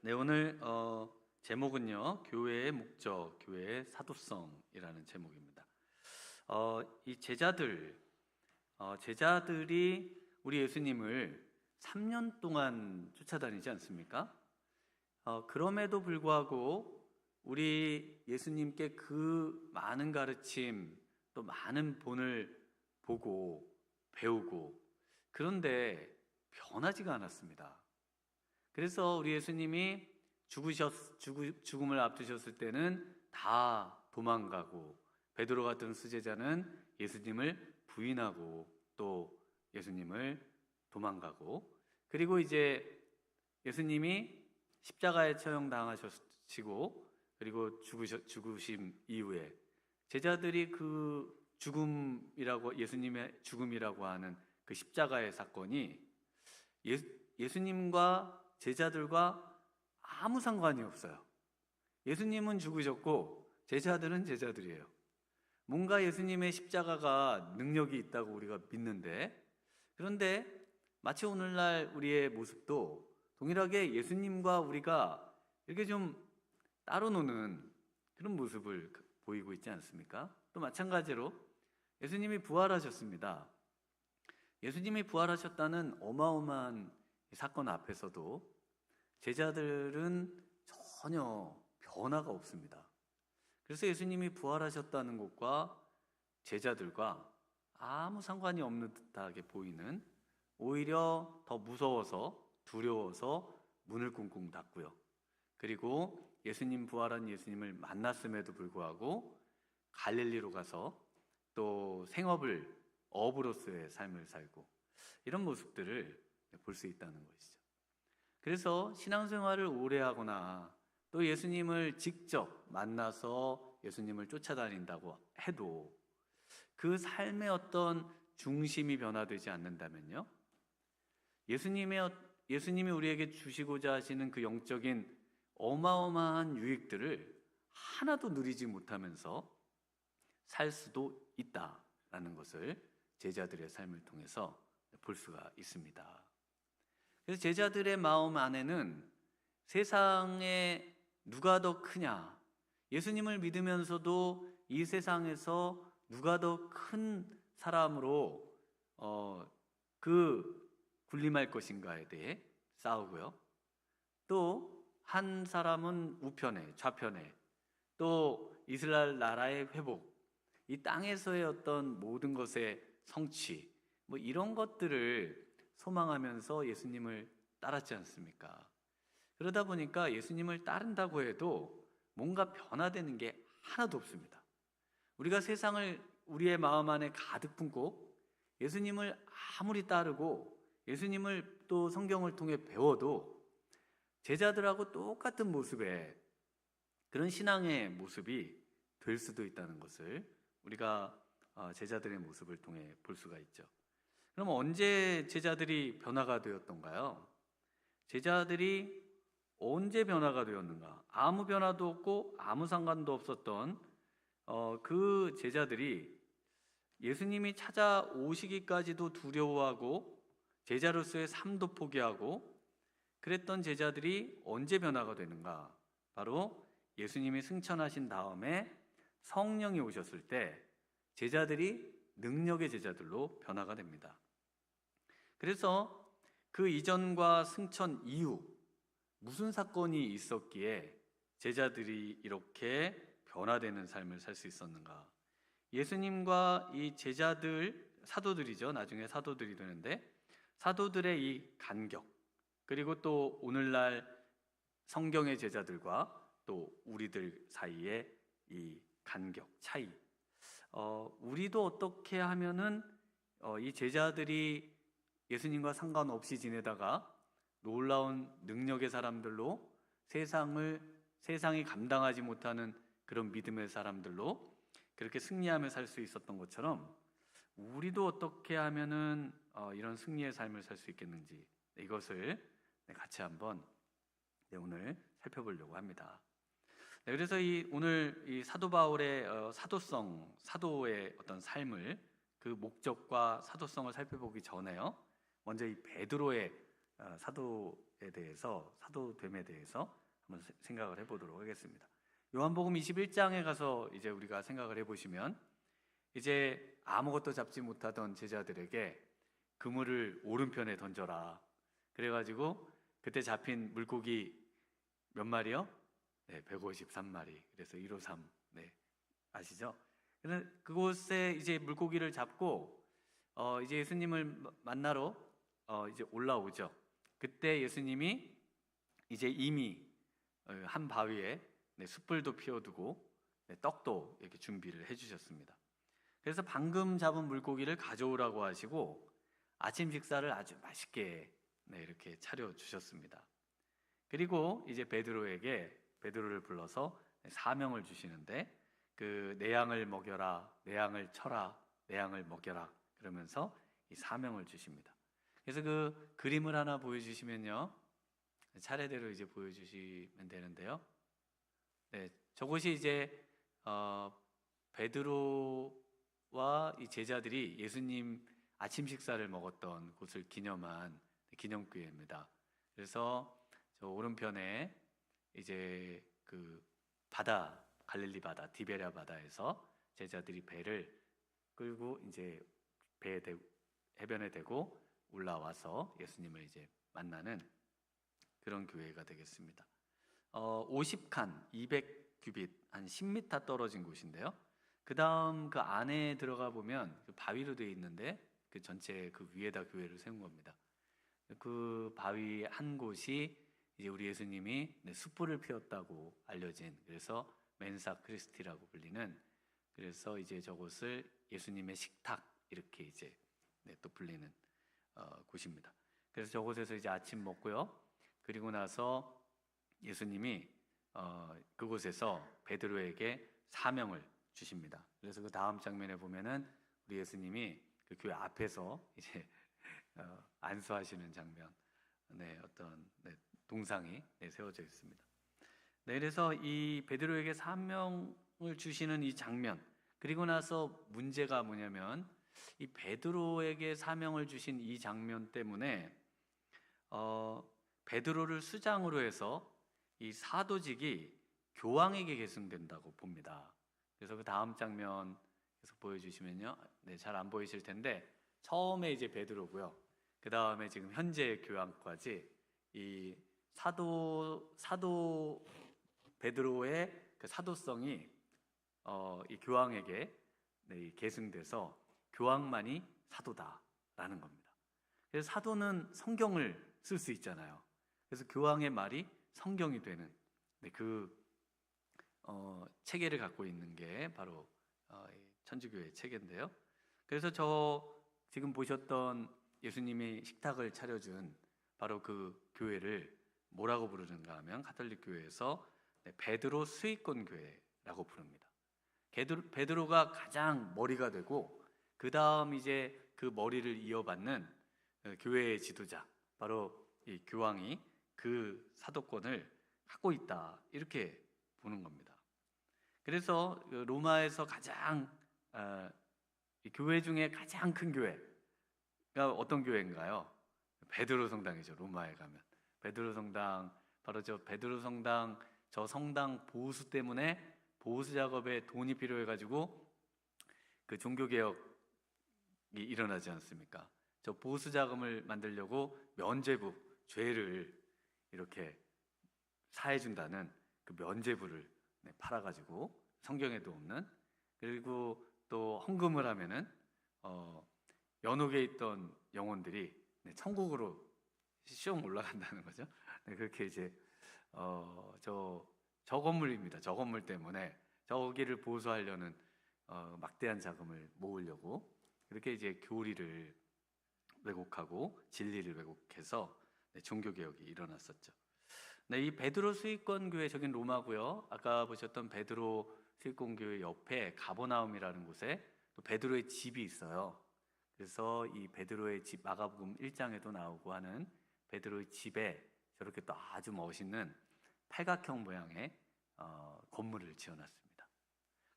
네, 오늘 제목은요, 교회의 목적, 교회의 사도성이라는 제목입니다. 이 제자들이 우리 예수님을 3년 동안 쫓아다니지 않습니까? 그럼에도 불구하고 우리 예수님께 그 많은 가르침, 또 많은 본을 보고 배우고, 그런데 변하지가 않았습니다. 그래서 우리 예수님이 죽음을 앞두셨을 때는 다 도망가고, 베드로 같은 수제자는 예수님을 부인하고 또 예수님을 도망가고, 그리고 이제 예수님이 십자가에 처형당하시고 그리고 죽으심 이후에 제자들이 그 예수님의 죽음이라고 하는 그 십자가의 사건이 예수님과 제자들과 아무 상관이 없어요. 예수님은 죽으셨고 제자들은 제자들이에요. 뭔가 예수님의 십자가가 능력이 있다고 우리가 믿는데, 그런데 마치 오늘날 우리의 모습도 동일하게 예수님과 우리가 이렇게 좀 따로 노는 그런 모습을 보이고 있지 않습니까? 또 마찬가지로 예수님이 부활하셨습니다. 예수님이 부활하셨다는 어마어마한 사건 앞에서도 제자들은 전혀 변화가 없습니다. 그래서 예수님이 부활하셨다는 것과 제자들과 아무 상관이 없는 듯하게 보이는, 오히려 더 무서워서 두려워서 문을 꽁꽁 닫고요. 그리고 예수님 부활한 예수님을 만났음에도 불구하고 갈릴리로 가서 또 어부로서의 삶을 살고, 이런 모습들을 볼 수 있다는 것이죠. 그래서 신앙생활을 오래 하거나 또 예수님을 직접 만나서 예수님을 쫓아다닌다고 해도 그 삶의 어떤 중심이 변화되지 않는다면요, 예수님이 우리에게 주시고자 하시는 그 영적인 어마어마한 유익들을 하나도 누리지 못하면서 살 수도 있다라는 것을 제자들의 삶을 통해서 볼 수가 있습니다. 그래서 제자들의 마음 안에는 세상에 누가 더 크냐, 예수님을 믿으면서도 이 세상에서 누가 더 큰 사람으로 그 군림할 것인가에 대해 싸우고요. 또 한 사람은 우편에, 좌편에, 또 이스라엘 나라의 회복, 이 땅에서의 어떤 모든 것의 성취, 뭐 이런 것들을 소망하면서 예수님을 따랐지 않습니까? 그러다 보니까 예수님을 따른다고 해도 뭔가 변화되는 게 하나도 없습니다. 우리가 세상을 우리의 마음 안에 가득 품고 예수님을 아무리 따르고 예수님을 또 성경을 통해 배워도 제자들하고 똑같은 모습의 그런 신앙의 모습이 될 수도 있다는 것을 우리가 제자들의 모습을 통해 볼 수가 있죠. 그럼 언제 제자들이 변화가 되었던가요? 제자들이 언제 변화가 되었는가? 아무 변화도 없고 아무 상관도 없었던 그 제자들이 예수님이 찾아오시기까지도 두려워하고 제자로서의 삶도 포기하고 그랬던 제자들이 언제 변화가 되는가? 바로 예수님이 승천하신 다음에 성령이 오셨을 때 제자들이 능력의 제자들로 변화가 됩니다. 그래서 그 이전과 승천 이후 무슨 사건이 있었기에 제자들이 이렇게 변화되는 삶을 살 수 있었는가? 예수님과 이 제자들, 사도들이죠. 나중에 사도들이 되는데 사도들의 이 간격, 그리고 또 오늘날 성경의 제자들과 또 우리들 사이의 이 간격, 차이, 우리도 어떻게 하면은 이 제자들이 예수님과 상관없이 지내다가 놀라운 능력의 사람들로 세상이 감당하지 못하는 그런 믿음의 사람들로 그렇게 승리하며 살 수 있었던 것처럼 우리도 어떻게 하면은 이런 승리의 삶을 살 수 있겠는지, 이것을 같이 한번 오늘 살펴보려고 합니다. 그래서 오늘 이 사도 바울의 사도의 어떤 삶을, 그 목적과 사도성을 살펴보기 전에요, 먼저 이 베드로의 사도에 대해서, 사도됨에 대해서 한번 생각을 해보도록 하겠습니다. 요한복음 21장에 가서 이제 우리가 생각을 해보시면, 이제 아무것도 잡지 못하던 제자들에게 그물을 오른편에 던져라. 그래가지고 그때 잡힌 물고기 몇 마리요? 네, 153마리. 그래서 153. 네, 아시죠? 그곳에 이제 물고기를 잡고 이제 예수님을 만나러 이제 올라오죠. 그때 예수님이 이제 이미 한 바위에 숯불도 피워두고 떡도 이렇게 준비를 해주셨습니다. 그래서 방금 잡은 물고기를 가져오라고 하시고 아침 식사를 아주 맛있게 이렇게 차려 주셨습니다. 그리고 이제 베드로를 불러서 사명을 주시는데, 그 내 양을 먹여라, 내 양을 쳐라, 내 양을 먹여라 그러면서 이 사명을 주십니다. 그래서 그 그림을 하나 보여주시면요, 차례대로 이제 보여주시면 되는데요. 네, 저곳이 이제 베드로와 이 제자들이 예수님 아침 식사를 먹었던 곳을 기념한 기념교회입니다. 그래서 저 오른편에 이제 그 바다, 갈릴리 바다, 디베랴 바다에서 제자들이 배를 끌고 이제 해변에 대고 올라와서 예수님을 이제 만나는 그런 교회가 되겠습니다. 50칸, 200규빗, 한 10m 떨어진 곳인데요. 그 다음 그 안에 들어가 보면 그 바위로 되어 있는데, 그 전체 그 위에다 교회를 세운 겁니다. 그 바위 한 곳이 이제 우리 예수님이 숯불을 피웠다고 알려진, 그래서 멘사 크리스티라고 불리는, 그래서 이제 저곳을 예수님의 식탁 이렇게 이제 또 불리는 곳입니다. 그래서 저곳에서 이제 아침 먹고요. 그리고 나서 예수님이 그곳에서 베드로에게 사명을 주십니다. 그래서 그 다음 장면에 보면은 우리 예수님이 그 교회 앞에서 이제 안수하시는 장면, 어떤 동상이 세워져 있습니다. 그래서 이 베드로에게 사명을 주시는 이 장면, 그리고 나서 문제가 뭐냐면, 이 베드로에게 사명을 주신 이 장면 때문에 베드로를 수장으로 해서 이 사도직이 교황에게 계승된다고 봅니다. 그래서 그 다음 장면에서 보여주시면요, 잘 안 보이실 텐데, 처음에 이제 베드로고요. 그 다음에 지금 현재 교황까지 이 사도 베드로의 그 사도성이 이 교황에게 계승돼서 교황만이 사도다라는 겁니다. 그래서 사도는 성경을 쓸 수 있잖아요. 그래서 교황의 말이 성경이 되는 그 체계를 갖고 있는 게 바로 천주교의 체계인데요. 그래서 저 지금 보셨던 예수님이 식탁을 차려준 바로 그 교회를 뭐라고 부르는가 하면, 가톨릭 교회에서 베드로 수익권 교회라고 부릅니다. 베드로가 가장 머리가 되고, 그 다음 이제 그 머리를 이어받는 교회의 지도자, 바로 이 교황이 그 사도권을 갖고 있다, 이렇게 보는 겁니다. 그래서 로마에서 가장 이 교회 중에 가장 큰 교회가 어떤 교회인가요? 베드로 성당이죠. 로마에 가면 베드로 성당, 바로 저 베드로 성당, 저 성당 보수 때문에 보수 작업에 돈이 필요해가지고 그 종교개혁이 일어나지 않습니까? 저 보수 자금을 만들려고 면죄부, 죄를 이렇게 사해준다는 그 면죄부를 팔아가지고, 성경에도 없는, 그리고 또 헌금을 하면은 연옥에 있던 영혼들이 천국으로 슝 올라간다는 거죠. 그렇게 이제 저 건물입니다. 저 건물 때문에 저기를 보수하려는 막대한 자금을 모으려고 그렇게 이제 교리를 왜곡하고 진리를 왜곡해서 종교개혁이 일어났었죠. 이 베드로 수익권 교회, 저긴 로마고요. 아까 보셨던 베드로 수익권 교회 옆에 가버나움이라는 곳에 또 베드로의 집이 있어요. 그래서 이 베드로의 집, 마가복음 1장에도 나오고 하는 베드로의 집에 저렇게 또 아주 멋있는 팔각형 모양의 건물을 지어놨습니다.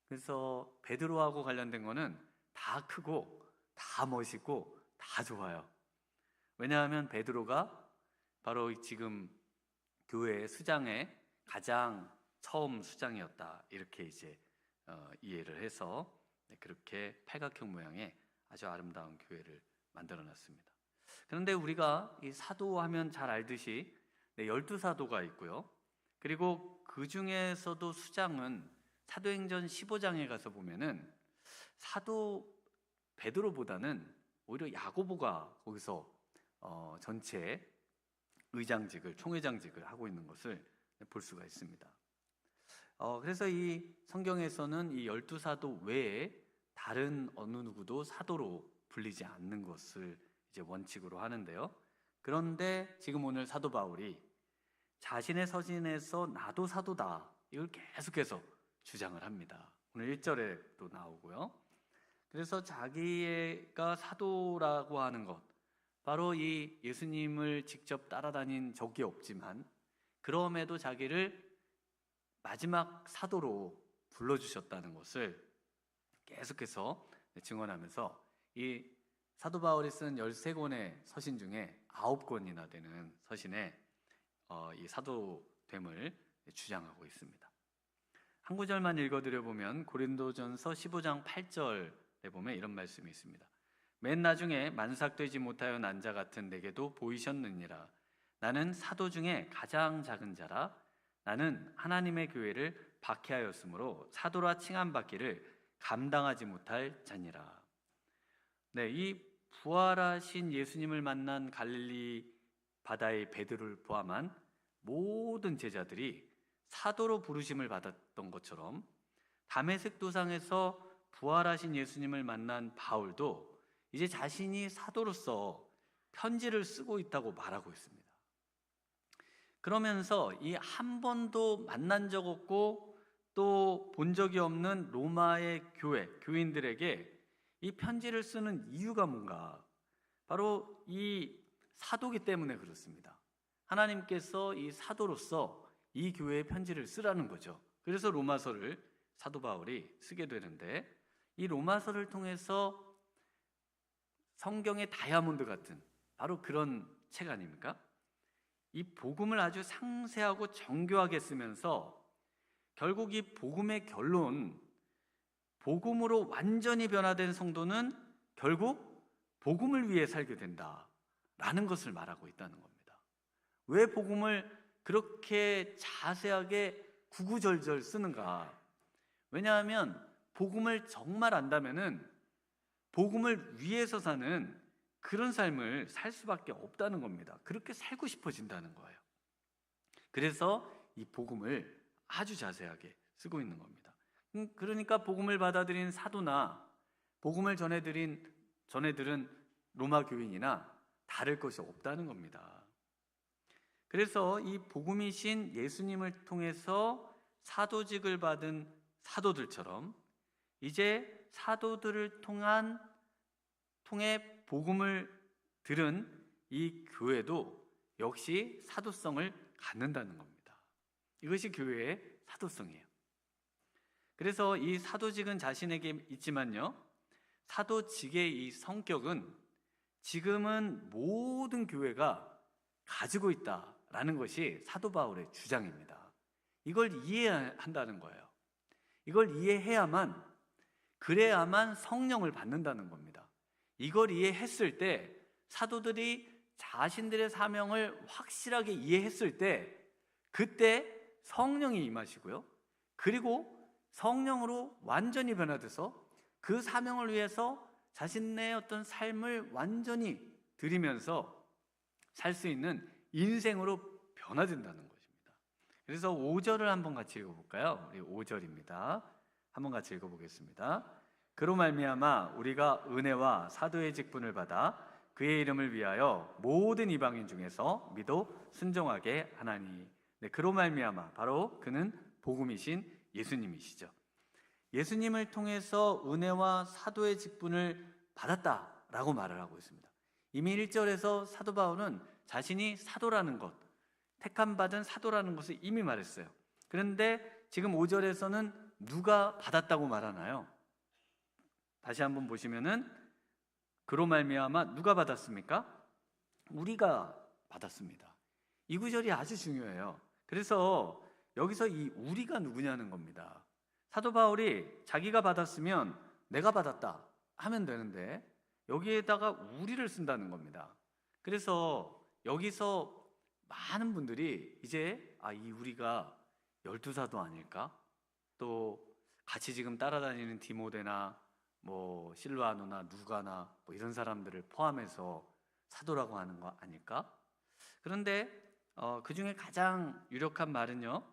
그래서 베드로하고 관련된 거는 다 크고 다 멋있고 다 좋아요. 왜냐하면 베드로가 바로 지금 교회 수장의 가장 처음 수장이었다, 이렇게 이제 이해를 해서 그렇게 팔각형 모양의 아주 아름다운 교회를 만들어 놨습니다. 그런데 우리가 이 사도하면 잘 알듯이 12사도가 있고요. 그리고 그 중에서도 수장은 사도행전 15장에 가서 보면은 사도 베드로보다는 오히려 야고보가 거기서 전체 의장직을, 총회장직을 하고 있는 것을 볼 수가 있습니다. 그래서 이 성경에서는 이 12사도 외에 다른 어느 누구도 사도로 불리지 않는 것을 이제 원칙으로 하는데요. 그런데 지금 오늘 사도 바울이 자신의 서신에서 나도 사도다, 이걸 계속해서 주장을 합니다. 오늘 1절에 또 나오고요. 그래서 자기가 사도라고 하는 것, 바로 이 예수님을 직접 따라다닌 적이 없지만 그럼에도 자기를 마지막 사도로 불러주셨다는 것을 계속해서 증언하면서 이 사도 바울이 쓴 13권의 서신 중에 9권이나 되는 서신에 이 사도됨을 주장하고 있습니다. 한 구절만 읽어드려 보면 고린도전서 15장 8절에 보면 이런 말씀이 있습니다. 맨 나중에 만삭되지 못하여 난 자 같은 내게도 보이셨느니라. 나는 사도 중에 가장 작은 자라. 나는 하나님의 교회를 박해하였으므로 사도라 칭함받기를 감당하지 못할 자니라. 이 부활하신 예수님을 만난 갈릴리 바다의 베드로를 포함한 모든 제자들이 사도로 부르심을 받았던 것처럼 다메섹 도상에서 부활하신 예수님을 만난 바울도 이제 자신이 사도로서 편지를 쓰고 있다고 말하고 있습니다. 그러면서 이 한 번도 만난 적 없고 또 본 적이 없는 로마의 교인들에게 이 편지를 쓰는 이유가 뭔가? 바로 이 사도기 때문에 그렇습니다. 하나님께서 이 사도로서 이 교회에 편지를 쓰라는 거죠. 그래서 로마서를 사도 바울이 쓰게 되는데, 이 로마서를 통해서 성경의 다이아몬드 같은 바로 그런 책 아닙니까? 이 복음을 아주 상세하고 정교하게 쓰면서 결국 이 복음의 결론, 복음으로 완전히 변화된 성도는 결국 복음을 위해 살게 된다라는 것을 말하고 있다는 겁니다. 왜 복음을 그렇게 자세하게 구구절절 쓰는가? 왜냐하면 복음을 정말 안다면은 복음을 위해서 사는 그런 삶을 살 수밖에 없다는 겁니다. 그렇게 살고 싶어진다는 거예요. 그래서 이 복음을 아주 자세하게 쓰고 있는 겁니다. 그러니까 복음을 받아들인 사도나 복음을 전해들은 로마 교인이나 다를 것이 없다는 겁니다. 그래서 이 복음이신 예수님을 통해서 사도직을 받은 사도들처럼 이제 사도들을 통해 복음을 들은 이 교회도 역시 사도성을 갖는다는 겁니다. 이것이 교회의 사도성이에요. 그래서 이 사도직은 자신에게 있지만요, 사도직의 이 성격은 지금은 모든 교회가 가지고 있다라는 것이 사도 바울의 주장입니다. 이걸 이해한다는 거예요. 이걸 이해해야만, 그래야만 성령을 받는다는 겁니다. 이걸 이해했을 때, 사도들이 자신들의 사명을 확실하게 이해했을 때, 그때 성령이 임하시고요, 그리고 성령으로 완전히 변화돼서 그 사명을 위해서 자신의 어떤 삶을 완전히 드리면서 살 수 있는 인생으로 변화된다는 것입니다. 그래서 5절을 한번 같이 읽어볼까요? 우리 5절입니다. 한번 같이 읽어보겠습니다. 그로 말미암아 우리가 은혜와 사도의 직분을 받아 그의 이름을 위하여 모든 이방인 중에서 믿어 순종하게 하나니. 그로 말미암아, 바로 그는 복음이신 예수님이시죠. 예수님을 통해서 은혜와 사도의 직분을 받았다라고 말을 하고 있습니다. 이미 1절에서 사도 바울은 자신이 사도라는 것, 택함받은 사도라는 것을 이미 말했어요. 그런데 지금 5절에서는 누가 받았다고 말하나요? 다시 한번 보시면은 그로 말미암아 누가 받았습니까? 우리가 받았습니다. 이 구절이 아주 중요해요. 그래서 여기서 이 우리가 누구냐는 겁니다. 사도 바울이 자기가 받았으면 내가 받았다 하면 되는데 여기에다가 우리를 쓴다는 겁니다. 그래서 여기서 많은 분들이 이제 이 우리가 12사도 아닐까? 또 같이 지금 따라다니는 디모데나 뭐 실바노나 누가나 뭐 이런 사람들을 포함해서 사도라고 하는 거 아닐까? 그런데 그 중에 가장 유력한 말은요,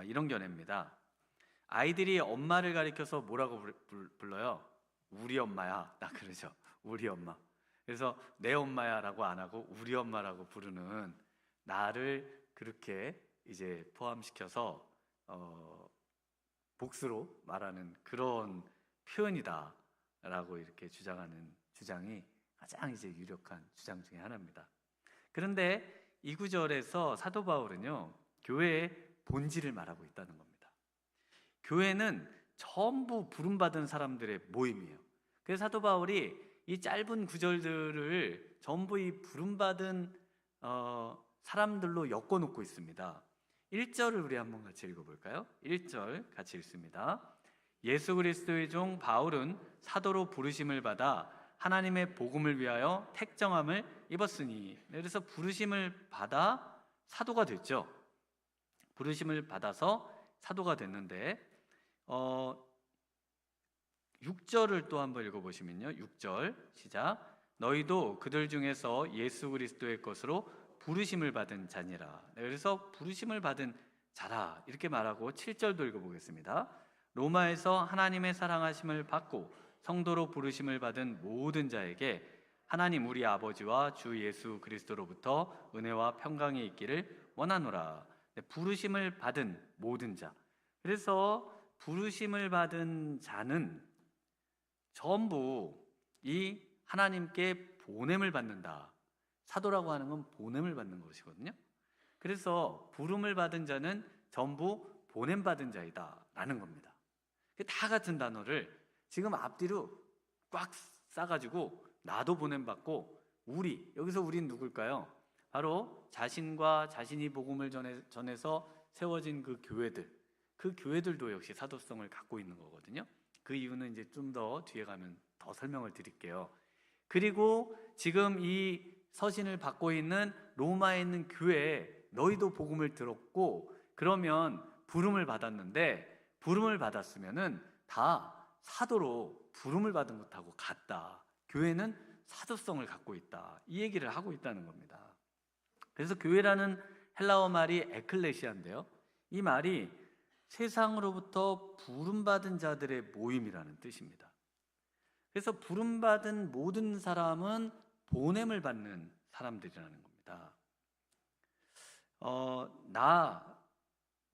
이런 견해입니다. 아이들이 엄마를 가리켜서 뭐라고 불러요? 우리 엄마야, 나 그러죠. 우리 엄마. 그래서 내 엄마야 라고 안 하고 우리 엄마라고 부르는 나를 그렇게 이제 포함시켜서 복수로 말하는 그런 표현이다 라고 이렇게 주장하는 주장이 가장 이제 유력한 주장 중에 하나입니다. 그런데 이 구절에서 사도 바울은요, 교회의 본질을 말하고 있다는 겁니다. 교회는 전부 부름받은 사람들의 모임이에요. 그래서 사도 바울이 이 짧은 구절들을 전부 이 부름받은 사람들로 엮어놓고 있습니다. 1절을 우리 한번 같이 읽어볼까요? 1절 같이 읽습니다. 예수 그리스도의 종 바울은 사도로 부르심을 받아 하나님의 복음을 위하여 택정함을 입었으니. 그래서 부르심을 받아 사도가 됐죠. 부르심을 받아서 사도가 됐는데 6절을 또 한번 읽어보시면요, 6절 시작. 너희도 그들 중에서 예수 그리스도의 것으로 부르심을 받은 자니라. 그래서 부르심을 받은 자라 이렇게 말하고 7절도 읽어보겠습니다. 로마에서 하나님의 사랑하심을 받고 성도로 부르심을 받은 모든 자에게 하나님 우리 아버지와 주 예수 그리스도로부터 은혜와 평강이 있기를 원하노라. 부르심을 받은 모든 자. 그래서 부르심을 받은 자는 전부 이 하나님께 보냄을 받는다. 사도라고 하는 건 보냄을 받는 것이거든요. 그래서 부름을 받은 자는 전부 보냄받은 자이다 라는 겁니다. 다 같은 단어를 지금 앞뒤로 꽉 싸가지고 나도 보냄받고 우리, 여기서 우린 누굴까요? 바로 자신과 자신이 복음을 전해서 세워진 그 교회들도 역시 사도성을 갖고 있는 거거든요. 그 이유는 이제 좀 더 뒤에 가면 더 설명을 드릴게요. 그리고 지금 이 서신을 받고 있는 로마에 있는 교회에 너희도 복음을 들었고 그러면 부름을 받았는데 부름을 받았으면은 다 사도로 부름을 받은 것하고 같다. 교회는 사도성을 갖고 있다. 이 얘기를 하고 있다는 겁니다. 그래서 교회라는 헬라어 말이 에클레시아인데요. 이 말이 세상으로부터 부름받은 자들의 모임이라는 뜻입니다. 그래서 부름받은 모든 사람은 보냄을 받는 사람들이라는 겁니다.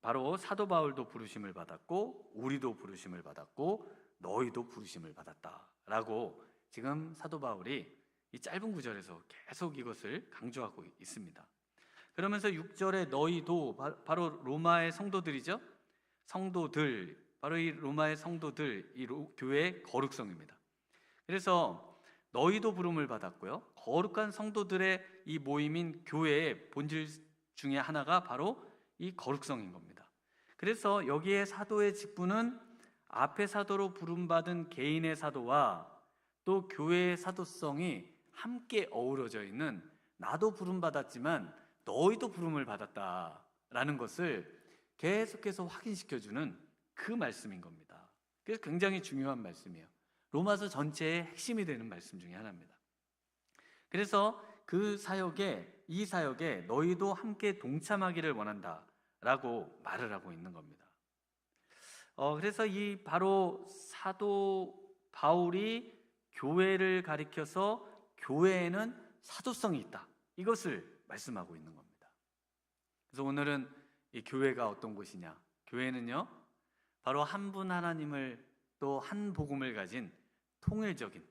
바로 사도 바울도 부르심을 받았고 우리도 부르심을 받았고 너희도 부르심을 받았다라고 지금 사도 바울이 이 짧은 구절에서 계속 이것을 강조하고 있습니다. 그러면서 6절에 너희도 바로 로마의 성도들이죠. 성도들, 바로 이 로마의 성도들, 이 교회의 거룩성입니다. 그래서 너희도 부름을 받았고요. 거룩한 성도들의 이 모임인 교회의 본질 중에 하나가 바로 이 거룩성인 겁니다. 그래서 여기에 사도의 직분은 앞에 사도로 부름받은 개인의 사도와 또 교회의 사도성이 함께 어우러져 있는 나도 부름받았지만 너희도 부름을 받았다라는 것을 계속해서 확인시켜주는 그 말씀인 겁니다. 그래서 굉장히 중요한 말씀이에요. 로마서 전체의 핵심이 되는 말씀 중에 하나입니다. 그래서 이 사역에 너희도 함께 동참하기를 원한다라고 말을 하고 있는 겁니다. 그래서 이 바로 사도 바울이 교회를 가리켜서 교회에는 사도성이 있다. 이것을 말씀하고 있는 겁니다. 그래서 오늘은 이 교회가 어떤 곳이냐? 교회는요, 바로 한 분 하나님을 또 한 복음을 가진 통일적인,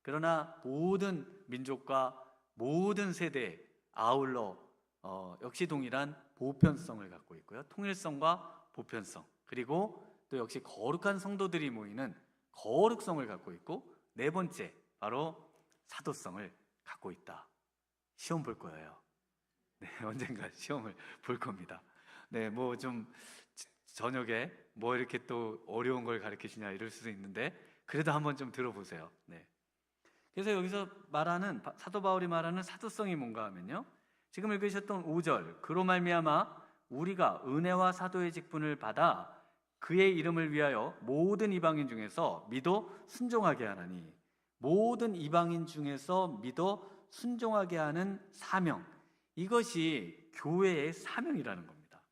그러나 모든 민족과 모든 세대에 아울러 역시 동일한 보편성을 갖고 있고요. 통일성과 보편성, 그리고 또 역시 거룩한 성도들이 모이는 거룩성을 갖고 있고, 네 번째 바로 사도성을 갖고 있다. 시험 볼 거예요. 네, 언젠가 시험을 볼 겁니다. 네, 뭐 좀 저녁에 뭐 이렇게 또 어려운 걸 가르치시냐 이럴 수도 있는데 그래도 한번 좀 들어보세요. 네. 그래서 여기서 말하는 사도 바울이 말하는 사도성이 뭔가 하면요. 지금 읽으셨던 5절 그로 말미암아 우리가 은혜와 사도의 직분을 받아 그의 이름을 위하여 모든 이방인 중에서 믿어 순종하게 하나니 모든 이방인 중에서 믿어 순종하게 하는 사명 이것이 교회의 사명이라는 겁니다.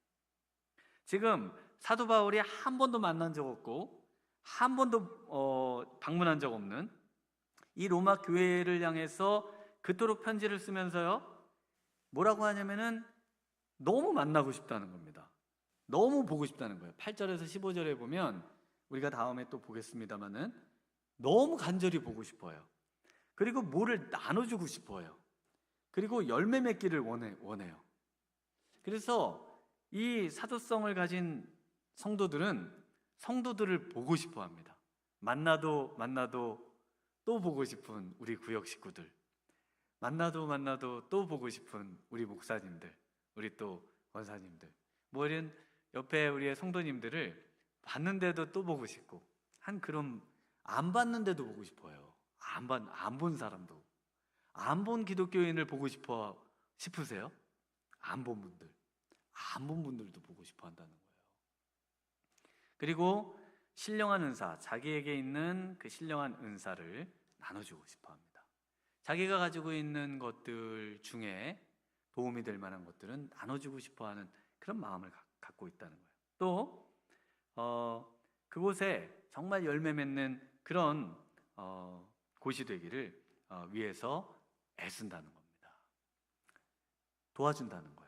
지금 사도 바울이 한 번도 만난 적 없고 한 번도 방문한 적 없는 이 로마 교회를 향해서 그토록 편지를 쓰면서요 뭐라고 하냐면은 너무 만나고 싶다는 겁니다. 너무 보고 싶다는 거예요. 8절에서 15절에 보면 우리가 다음에 또 보겠습니다만은 너무 간절히 보고 싶어요. 그리고 뭐를 나눠주고 싶어요. 그리고 열매 맺기를 원해요. 그래서 이 사도성을 가진 성도들은 성도들을 보고 싶어 합니다. 만나도 또 보고 싶은 우리 구역 식구들, 만나도 또 보고 싶은 우리 목사님들, 우리 또 권사님들, 뭐 이런 옆에 우리의 성도님들을 봤는데도 또 보고 싶고 한 그런 안 봤는데도 보고 싶어요. 안 본 사람도 안 본 기독교인을 보고 싶으세요? 안 본 분들도 보고 싶어 한다는 거예요. 그리고 신령한 은사, 자기에게 있는 그 신령한 은사를 나눠주고 싶어 합니다. 자기가 가지고 있는 것들 중에 도움이 될 만한 것들은 나눠주고 싶어 하는 그런 마음을 갖고 있다는 거예요. 또 그곳에 정말 열매 맺는 그런 곳이 되기를 위해서 애쓴다는 겁니다. 도와준다는 거예요.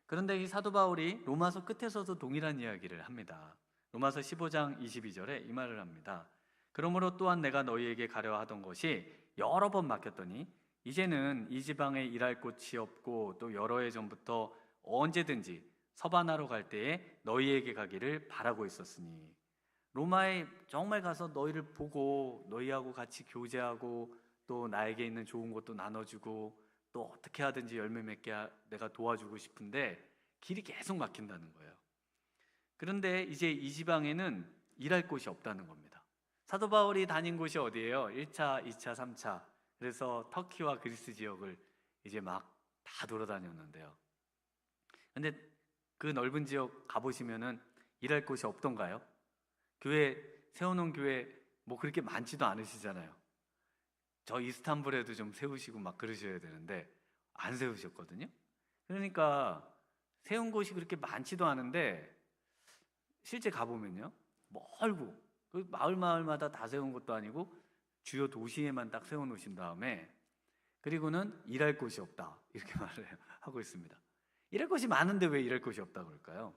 그런데 이 사도 바울이 로마서 끝에서도 동일한 이야기를 합니다. 로마서 15장 22절에 이 말을 합니다. 그러므로 또한 내가 너희에게 가려 하던 것이 여러 번 막혔더니 이제는 이 지방에 일할 곳이 없고 또 여러 해 전부터 언제든지 서바나로 갈 때에 너희에게 가기를 바라고 있었으니 로마에 정말 가서 너희를 보고 너희하고 같이 교제하고 또 나에게 있는 좋은 것도 나눠주고 또 어떻게 하든지 열매 맺게 내가 도와주고 싶은데 길이 계속 막힌다는 거예요. 그런데 이제 이 지방에는 일할 곳이 없다는 겁니다. 사도 바울이 다닌 곳이 어디예요? 1차, 2차, 3차. 그래서 터키와 그리스 지역을 이제 막 다 돌아다녔는데요. 근데 그 넓은 지역 가보시면은 일할 곳이 없던가요? 교회 세워놓은 교회 뭐 그렇게 많지도 않으시잖아요. 저 이스탄불에도 좀 세우시고 막 그러셔야 되는데 안 세우셨거든요. 그러니까 세운 곳이 그렇게 많지도 않은데 실제 가보면요 멀고 그 마을마다 다 세운 것도 아니고 주요 도시에만 딱 세워놓으신 다음에 그리고는 일할 곳이 없다 이렇게 말을 하고 있습니다. 일할 곳이 많은데 왜 일할 곳이 없다고 그럴까요?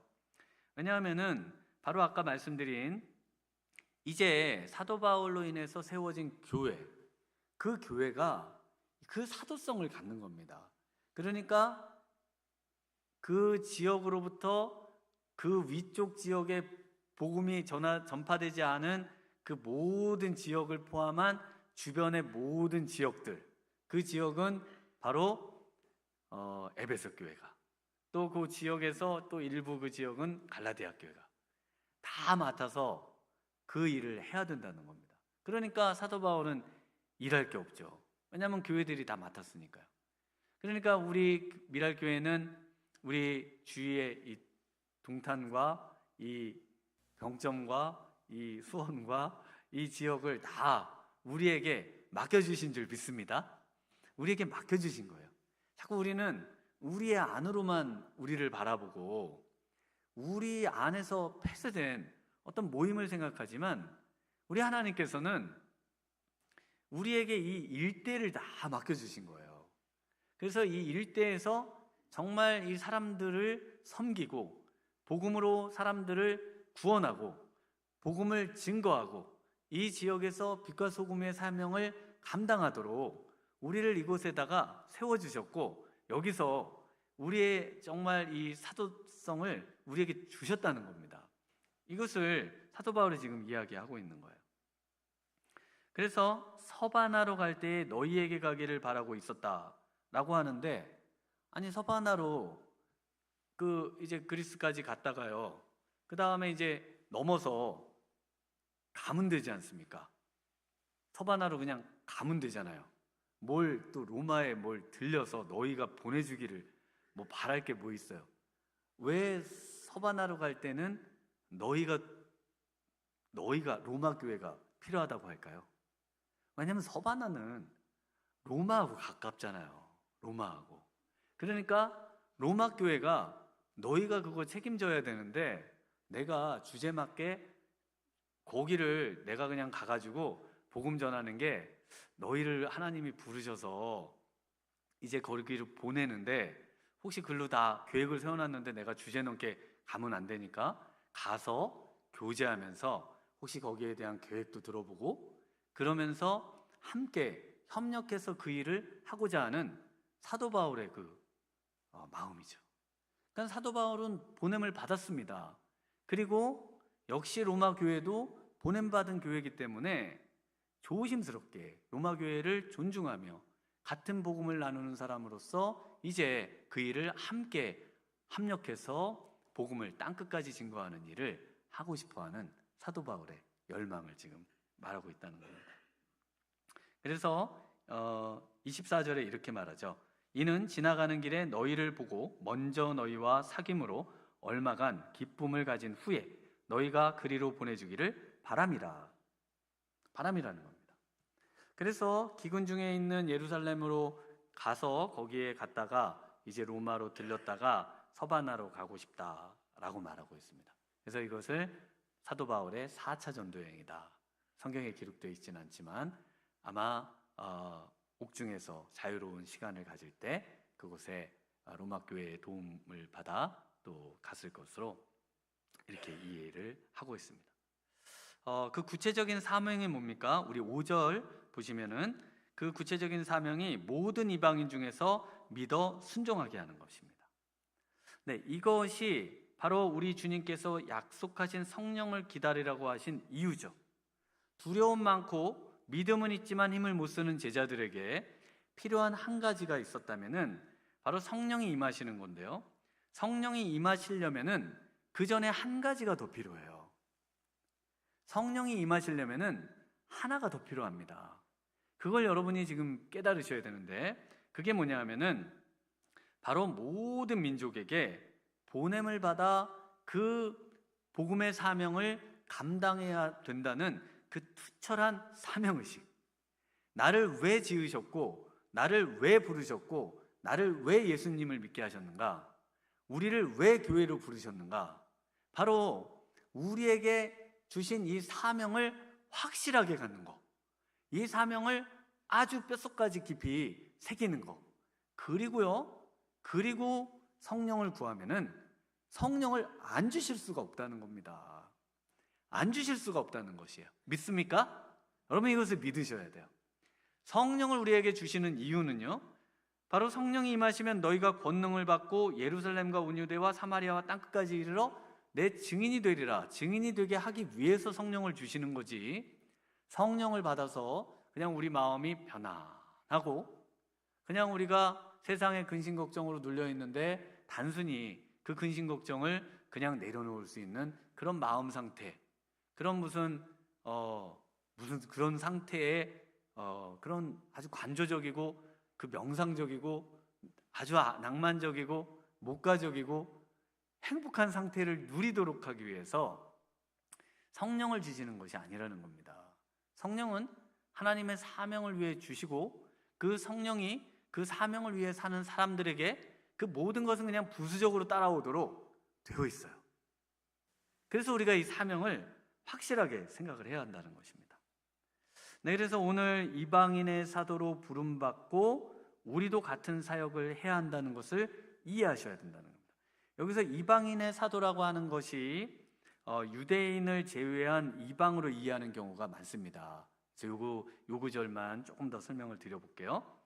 왜냐하면은 바로 아까 말씀드린 이제 사도 바울로 인해서 세워진 교회, 그 교회가 그 사도성을 갖는 겁니다. 그러니까 그 지역으로부터 그 위쪽 지역에 복음이 전파되지 않은 그 모든 지역을 포함한 주변의 모든 지역들, 그 지역은 바로 에베소 교회가, 또 그 지역에서 또 일부 그 지역은 갈라디아 교회가 다 맡아서 그 일을 해야 된다는 겁니다. 그러니까 사도 바울은 일할 게 없죠. 왜냐하면 교회들이 다 맡았으니까요. 그러니까 우리 미랄교회는 우리 주위의 이 동탄과 이 병점과 이 수원과 이 지역을 다 우리에게 맡겨주신 줄 믿습니다. 우리에게 맡겨주신 거예요. 자꾸 우리는 우리의 안으로만 우리를 바라보고 우리 안에서 폐쇄된 어떤 모임을 생각하지만 우리 하나님께서는 우리에게 이 일대를 다 맡겨주신 거예요. 그래서 이 일대에서 정말 이 사람들을 섬기고 복음으로 사람들을 구원하고 복음을 증거하고 이 지역에서 빛과 소금의 사명을 감당하도록 우리를 이곳에다가 세워주셨고 여기서 우리의 정말 이 사도성을 우리에게 주셨다는 겁니다. 이것을 사도 바울이 지금 이야기하고 있는 거예요. 그래서 서바나로 갈 때에 너희에게 가기를 바라고 있었다라고 하는데 아니 서바나로 이제 그리스까지 갔다가요. 그 다음에 이제 넘어서 가면 되지 않습니까? 서바나로 그냥 가면 되잖아요. 뭘 또 로마에 뭘 들려서 너희가 보내주기를 뭐 바랄 게 뭐 있어요? 왜 서바나로 갈 때는 너희가 로마 교회가 필요하다고 할까요? 왜냐면 서바나는 로마하고 가깝잖아요. 로마하고. 그러니까 로마 교회가 너희가 그거 책임져야 되는데 내가 주제 맞게 거기를 내가 그냥 가가지고 복음 전하는 게 너희를 하나님이 부르셔서 이제 거기를 보내는데 혹시 글로 다 계획을 세워놨는데 내가 주제 넘게 가면 안 되니까 가서 교제하면서 혹시 거기에 대한 계획도 들어보고 그러면서 함께 협력해서 그 일을 하고자 하는 사도 바울의 마음이죠. 그러니까 사도 바울은 보냄을 받았습니다. 그리고 역시 로마 교회도 보냄받은 교회이기 때문에 조심스럽게 로마 교회를 존중하며 같은 복음을 나누는 사람으로서 이제 그 일을 함께 합력해서 복음을 땅끝까지 증거하는 일을 하고 싶어하는 사도 바울의 열망을 지금 말하고 있다는 겁니다. 그래서 24절에 이렇게 말하죠. 이는 지나가는 길에 너희를 보고 먼저 너희와 사귐으로 얼마간 기쁨을 가진 후에 너희가 그리로 보내주기를 바람이라. 바람이라는 겁니다. 그래서 기근 중에 있는 예루살렘으로 가서 거기에 갔다가 이제 로마로 들렸다가 서바나로 가고 싶다라고 말하고 있습니다. 그래서 이것을 사도 바울의 4차 전도 여행이다. 성경에 기록되어 있지는 않지만 아마 옥중에서 자유로운 시간을 가질 때 그곳에 로마 교회의 도움을 받아 또 갔을 것으로 이렇게 이해를 하고 있습니다. 그 구체적인 사명이 뭡니까? 우리 5절 보시면은 그 구체적인 사명이 모든 이방인 중에서 믿어 순종하게 하는 것입니다. 네, 이것이 바로 우리 주님께서 약속하신 성령을 기다리라고 하신 이유죠. 두려움 많고 믿음은 있지만 힘을 못 쓰는 제자들에게 필요한 한 가지가 있었다면은 바로 성령이 임하시는 건데요. 성령이 임하시려면은 그 전에 한 가지가 더 필요해요. 성령이 임하시려면은 하나가 더 필요합니다. 그걸 여러분이 지금 깨달으셔야 되는데 그게 뭐냐 하면은 바로 모든 민족에게 보냄을 받아 그 복음의 사명을 감당해야 된다는 그 투철한 사명의식. 나를 왜 지으셨고 나를 왜 부르셨고 나를 왜 예수님을 믿게 하셨는가? 우리를 왜 교회로 부르셨는가? 바로 우리에게 주신 이 사명을 확실하게 갖는 거. 이 사명을 아주 뼛속까지 깊이 새기는 거. 그리고 성령을 구하면은 성령을 안 주실 수가 없다는 겁니다. 안 주실 수가 없다는 것이에요. 믿습니까? 여러분 이것을 믿으셔야 돼요. 성령을 우리에게 주시는 이유는요, 바로 성령이 임하시면 너희가 권능을 받고 예루살렘과 온 유대와 사마리아와 땅끝까지 이르러 내 증인이 되리라. 증인이 되게 하기 위해서 성령을 주시는 거지, 성령을 받아서 그냥 우리 마음이 편안하고 그냥 우리가 세상의 근심 걱정으로 눌려 있는데 단순히 그 근심 걱정을 그냥 내려놓을 수 있는 그런 마음 상태, 그런 무슨 그런 상태의 그런 아주 관조적이고 그 명상적이고 아주 낭만적이고 목가적이고 행복한 상태를 누리도록 하기 위해서 성령을 주시는 것이 아니라는 겁니다. 성령은 하나님의 사명을 위해 주시고 그 성령이 그 사명을 위해 사는 사람들에게 그 모든 것은 그냥 부수적으로 따라오도록 되어 있어요. 그래서 우리가 이 사명을 확실하게 생각을 해야 한다는 것입니다. 네, 그래서 오늘 이방인의 사도로 부름받고 우리도 같은 사역을 해야 한다는 것을 이해하셔야 된다는 겁니다. 여기서 이방인의 사도라고 하는 것이 유대인을 제외한 이방으로 이해하는 경우가 많습니다. 그래서 요 구절만 조금 더 설명을 드려볼게요.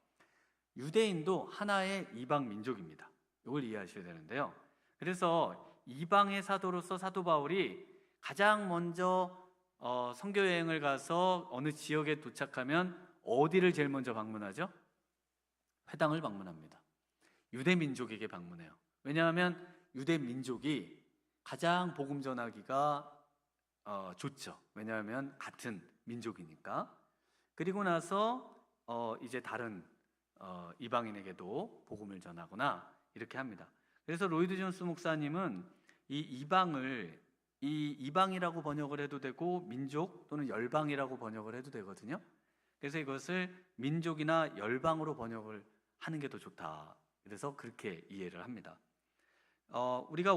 유대인도 하나의 이방 민족입니다. 이걸 이해하셔야 되는데요. 그래서 이방의 사도로서 사도 바울이 가장 먼저 선교 여행을 가서 어느 지역에 도착하면 어디를 제일 먼저 방문하죠? 회당을 방문합니다. 유대 민족에게 방문해요. 왜냐하면 유대 민족이 가장 복음 전하기가 좋죠. 왜냐하면 같은 민족이니까. 그리고 나서 이제 다른 이방인에게도 복음을 전하거나 이렇게 합니다. 그래서 로이드 존스 목사님은 이 이방이라고 번역을 해도 되고 민족 또는 열방이라고 번역을 해도 되거든요. 그래서 이것을 민족이나 열방으로 번역을 하는 게 더 좋다. 그래서 그렇게 이해를 합니다. 우리가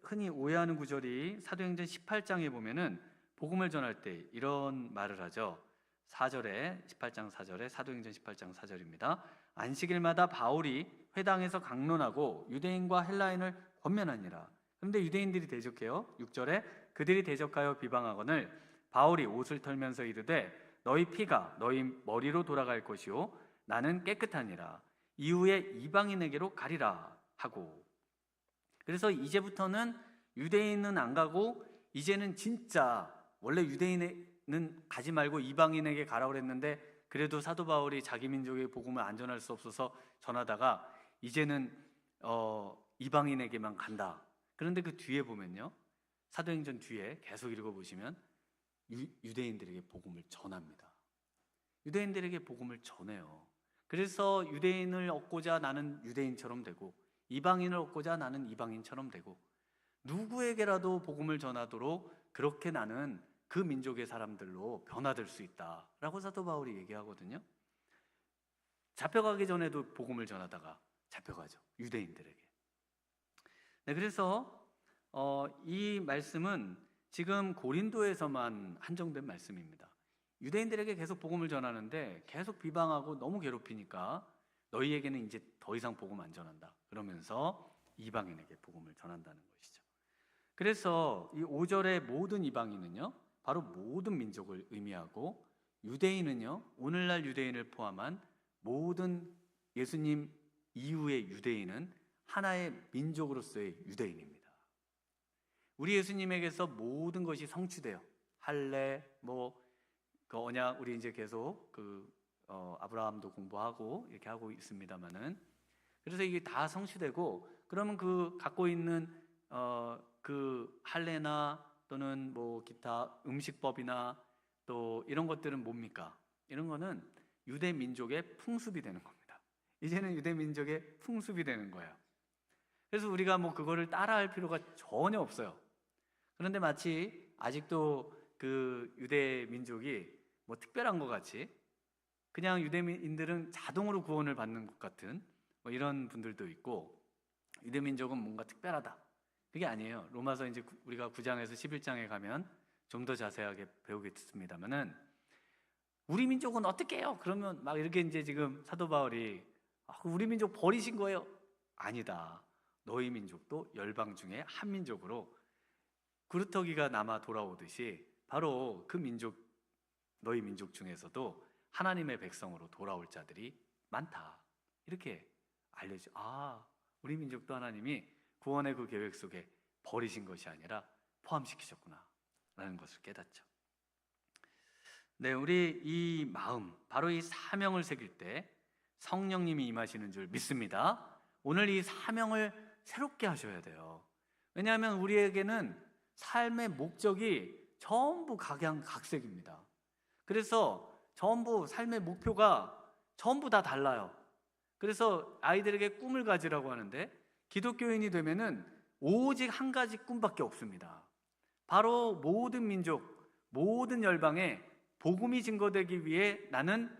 흔히 오해하는 구절이 사도행전 18장에 보면은 복음을 전할 때 이런 말을 하죠. 4절에 18장 4절에 사도행전 18장 4절입니다. 안식일마다 바울이 회당에서 강론하고 유대인과 헬라인을 권면하니라. 그런데 유대인들이 대적해요. 6절에 그들이 대적하여 비방하거늘 바울이 옷을 털면서 이르되 너희 피가 너희 머리로 돌아갈 것이요 나는 깨끗하니라. 이후에 이방인에게로 가리라 하고. 그래서 이제부터는 유대인은 안 가고 이제는 진짜 원래 유대인은 가지 말고 이방인에게 가라고 그랬는데 그래도 사도 바울이 자기 민족의 복음을 안 전할 수 없어서 전하다가 이제는 이방인에게만 간다. 그런데 그 뒤에 보면요, 사도행전 뒤에 계속 읽어보시면 유대인들에게 복음을 전합니다. 유대인들에게 복음을 전해요. 그래서 유대인을 얻고자 나는 유대인처럼 되고 이방인을 얻고자 나는 이방인처럼 되고 누구에게라도 복음을 전하도록 그렇게 나는 그 민족의 사람들로 변화될 수 있다라고 사도 바울이 얘기하거든요. 잡혀가기 전에도 복음을 전하다가 잡혀가죠. 유대인들에게. 네, 그래서 이 말씀은 지금 고린도에서만 한정된 말씀입니다. 유대인들에게 계속 복음을 전하는데 계속 비방하고 너무 괴롭히니까 너희에게는 이제 더 이상 복음 안 전한다. 그러면서 이방인에게 복음을 전한다는 것이죠. 그래서 이 5절의 모든 이방인은요, 바로 모든 민족을 의미하고 유대인은요, 오늘날 유대인을 포함한 모든 예수님 이후의 유대인은 하나의 민족으로서의 유대인입니다. 우리 예수님에게서 모든 것이 성취돼요. 할례, 그 언약, 우리 이제 계속 아브라함도 공부하고 이렇게 하고 있습니다만은, 그래서 이게 다 성취되고, 그러면 그 갖고 있는 그 할례나 또는 기타 음식법이나 또 이런 것들은 뭡니까? 이런 거는 유대 민족의 풍습이 되는 겁니다. 이제는 유대 민족의 풍습이 되는 거예요. 그래서 우리가 그거를 따라할 필요가 전혀 없어요. 그런데 마치 아직도 그 유대 민족이 특별한 것 같이 그냥 유대인들은 자동으로 구원을 받는 것 같은 이런 분들도 있고, 유대 민족은 뭔가 특별하다. 그게 아니에요. 로마서 이제 우리가 9장에서 11장에 가면 좀 더 자세하게 배우겠습니다만은, 우리 민족은 어떻게 해요? 그러면 막 이렇게 이제 지금 사도 바울이 우리 민족 버리신 거예요? 아니다. 너희 민족도 열방 중에 한 민족으로 구루터기가 남아 돌아오듯이 바로 그 민족, 너희 민족 중에서도 하나님의 백성으로 돌아올 자들이 많다. 이렇게 알려줘. 우리 민족도 하나님이 구원의 그 계획 속에 버리신 것이 아니라 포함시키셨구나 라는 것을 깨닫죠. 네, 우리 이 마음, 바로 이 사명을 새길 때 성령님이 임하시는 줄 믿습니다. 오늘 이 사명을 새롭게 하셔야 돼요. 왜냐하면 우리에게는 삶의 목적이 전부 각양각색입니다. 그래서 전부 삶의 목표가 전부 다 달라요. 그래서 아이들에게 꿈을 가지라고 하는데, 기독교인이 되면은 오직 한 가지 꿈밖에 없습니다. 바로 모든 민족, 모든 열방에 복음이 증거되기 위해 나는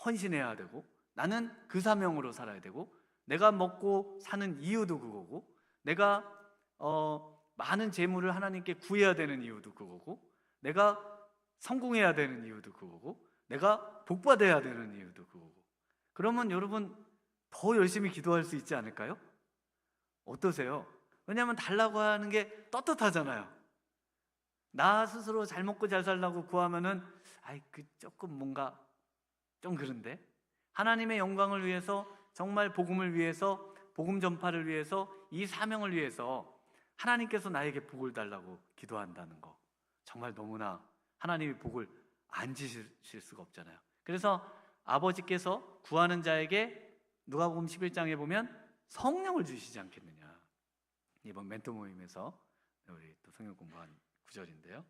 헌신해야 되고, 나는 그 사명으로 살아야 되고, 내가 먹고 사는 이유도 그거고, 내가 많은 재물을 하나님께 구해야 되는 이유도 그거고, 내가 성공해야 되는 이유도 그거고, 내가 복받아야 되는 이유도 그거고. 그러면 여러분 더 열심히 기도할 수 있지 않을까요? 어떠세요? 왜냐하면 달라고 하는 게 떳떳하잖아요. 나 스스로 잘 먹고 잘 살라고 구하면은 조금 뭔가 좀 그런데, 하나님의 영광을 위해서, 정말 복음을 위해서, 복음 전파를 위해서, 이 사명을 위해서 하나님께서 나에게 복을 달라고 기도한다는 거, 정말 너무나 하나님이 복을 안 주실 수가 없잖아요. 그래서 아버지께서 구하는 자에게 누가복음 11장에 보면 성령을 주시지 않겠느냐. 이번 멘토 모임에서 우리 또 성경 공부한 구절인데요.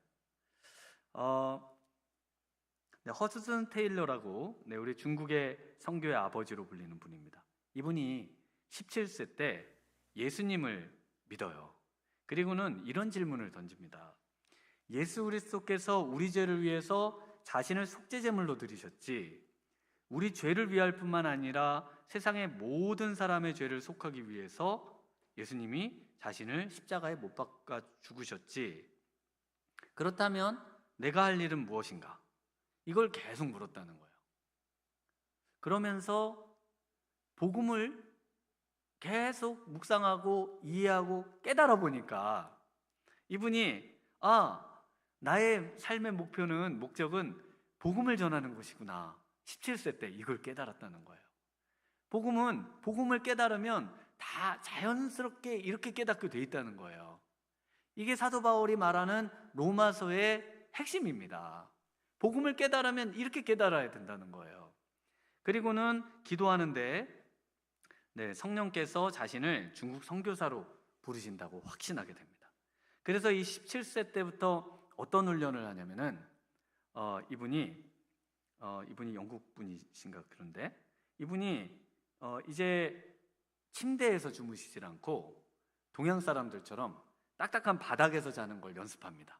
허드슨 테일러라고 우리 중국의 선교의 아버지로 불리는 분입니다. 이분이 17세 때 예수님을 믿어요. 그리고는 이런 질문을 던집니다. 예수 그리스도께서 우리 죄를 위해서 자신을 속죄제물로 드리셨지, 우리 죄를 위할 뿐만 아니라 세상의 모든 사람의 죄를 속하기 위해서 예수님이 자신을 십자가에 못 박아 죽으셨지. 그렇다면 내가 할 일은 무엇인가? 이걸 계속 물었다는 거예요. 그러면서 복음을 계속 묵상하고 이해하고 깨달아 보니까 이분이 나의 삶의 목적은 복음을 전하는 것이구나. 17세 때 이걸 깨달았다는 거예요. 복음을 깨달으면 다 자연스럽게 이렇게 깨닫게 돼 있다는 거예요. 이게 사도 바울이 말하는 로마서의 핵심입니다. 복음을 깨달으면 이렇게 깨달아야 된다는 거예요. 그리고는 기도하는데 성령께서 자신을 중국 선교사로 부르신다고 확신하게 됩니다. 그래서 이 17세 때부터 어떤 훈련을 하냐면은 이분이 영국 분이신가 그런데 이분이 이제 침대에서 주무시질 않고 동양 사람들처럼 딱딱한 바닥에서 자는 걸 연습합니다.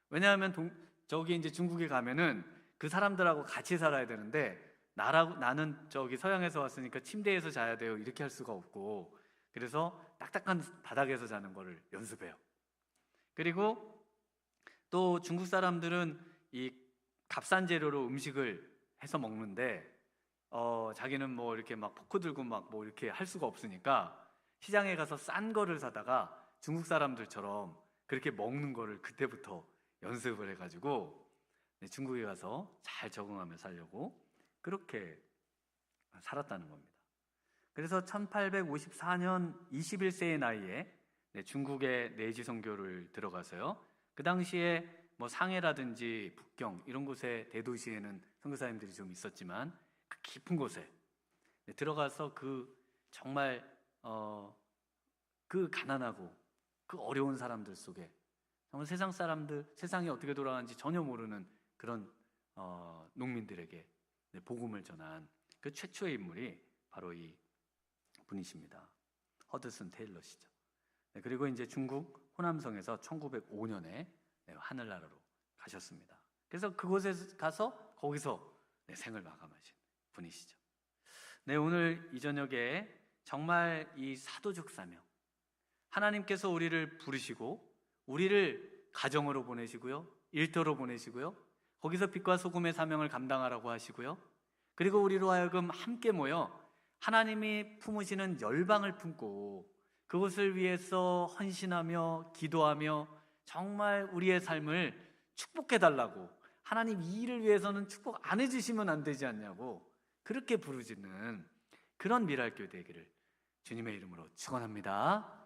왜냐하면 저기 이제 중국에 가면은 그 사람들하고 같이 살아야 되는데 나는 저기 서양에서 왔으니까 침대에서 자야 돼요 이렇게 할 수가 없고, 그래서 딱딱한 바닥에서 자는 거를 연습해요. 그리고 또 중국 사람들은 이 값싼 재료로 음식을 해서 먹는데 자기는 뭐 이렇게 막 포크 들고 막 뭐 이렇게 할 수가 없으니까 시장에 가서 싼 거를 사다가 중국 사람들처럼 그렇게 먹는 거를 그때부터 연습을 해가지고 중국에 가서 잘 적응하며 살려고 그렇게 살았다는 겁니다. 그래서 1854년 21세의 나이에 중국의 내지 선교를 들어가서요. 그 당시에 뭐 상해라든지 북경 이런 곳에 대도시에는 선교사님들이 좀 있었지만 그 깊은 곳에 들어가서 그 정말 그 가난하고 그 어려운 사람들 속에 정말 세상이 어떻게 돌아가는지 전혀 모르는 그런 농민들에게 복음을 전한 그 최초의 인물이 바로 이 분이십니다. 허드슨 테일러시죠. 그리고 이제 중국 호남성에서 1905년에 하늘나라로 가셨습니다. 그래서 그곳에 가서 거기서 생을 마감하신 분이시죠. 오늘 이 저녁에 정말 이 사도적 사명, 하나님께서 우리를 부르시고 우리를 가정으로 보내시고요, 일터로 보내시고요, 거기서 빛과 소금의 사명을 감당하라고 하시고요, 그리고 우리로 하여금 함께 모여 하나님이 품으시는 열방을 품고 그것을 위해서 헌신하며 기도하며 정말 우리의 삶을 축복해달라고, 하나님 이 일을 위해서는 축복 안 해주시면 안 되지 않냐고 그렇게 부르짖는 그런 미랄교회 되기를 주님의 이름으로 축원합니다.